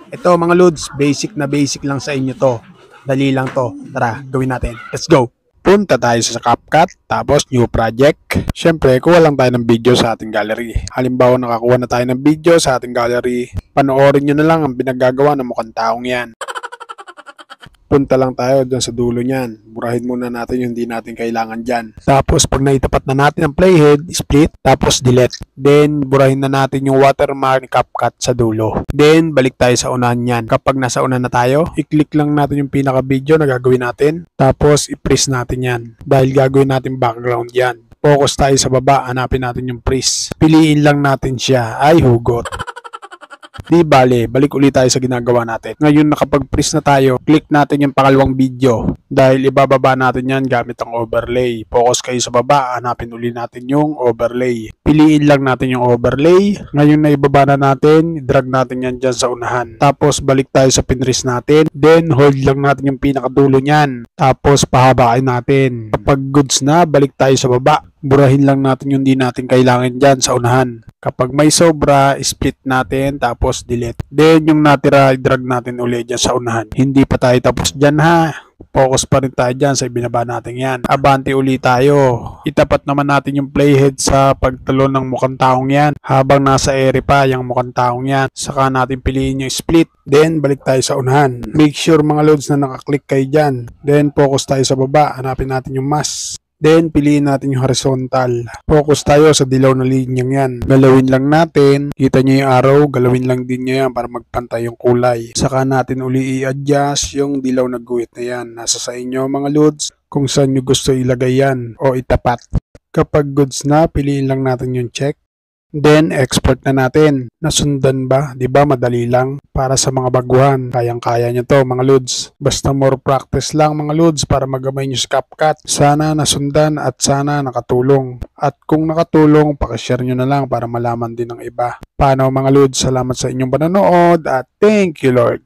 Ito mga lods, basic na basic lang sa inyo to. Dali lang to. Tara, gawin natin. Let's go! Punta tayo sa CapCut, tapos new project. Siyempre, kuha lang tayo ng video sa ating gallery. Halimbawa, nakakuha na tayo ng video sa ating gallery. Panoorin nyo na lang ang pinagagawa ng mukhang taong yan. Punta lang tayo dyan sa dulo niyan. Burahin muna natin yung hindi natin kailangan dyan. Tapos pag naitapat na natin ang playhead, split, tapos delete. Then burahin na natin yung watermark ni CapCut sa dulo. Then balik tayo sa unahan niyan. Kapag nasa unahan na tayo, i-click lang natin yung pinaka video na gagawin natin. Tapos i-freeze natin yan. Dahil gagawin natin background yan. Focus tayo sa baba, hanapin natin yung freeze. Piliin lang natin siya. Ay, hugot. Di bale, balik ulit tayo sa ginagawa natin. Ngayon nakapag-freeze na tayo, click natin yung pangalawang video. Dahil ibababa natin yan gamit ang overlay. Focus kayo sa baba, hanapin ulit natin yung overlay. Piliin lang natin yung overlay. Ngayon na ibaba na natin, drag natin yan dyan sa unahan. Tapos balik tayo sa pinrease natin. Then hold lang natin yung pinakadulo nyan. Tapos pahabain natin. Kapag goods na, balik tayo sa baba. Burahin lang natin yung di natin kailangan dyan sa unahan. Kapag may sobra, split natin, tapos delete. Then yung natira, i-drag natin ulit dyan sa unahan. Hindi pa tayo tapos dyan ha. Focus pa rin tayo dyan sa ibinaba natin yan. Abante ulit tayo. Itapat naman natin yung playhead sa pagtalon ng mukhang taong yan. Habang nasa ere pa yung mukhang taong yan. Saka natin piliin yung split. Then balik tayo sa unahan. Make sure mga loads na nakaklik kayo dyan. Then focus tayo sa baba. Hanapin natin yung mask. Then, piliin natin yung horizontal. Focus tayo sa dilaw na linyang yan. Galawin lang natin. Kita nyo yung arrow, galawin lang din nyo yan para magpantay yung kulay. Saka natin uli i-adjust yung dilaw na guhit na yan. Nasa sa inyo mga loads kung saan nyo gusto ilagay yan o itapat. Kapag goods na, piliin lang natin yung check. Then, export na natin. Nasundan ba? Diba madali lang? Para sa mga baguhan, kayang-kaya nyo to mga loads. Basta more practice lang mga loads para magamay nyo sa CapCut. Sana nasundan at sana nakatulong. At kung nakatulong, pakishare nyo na lang para malaman din ng iba. Paano mga loads? Salamat sa inyong panonood at thank you Lord.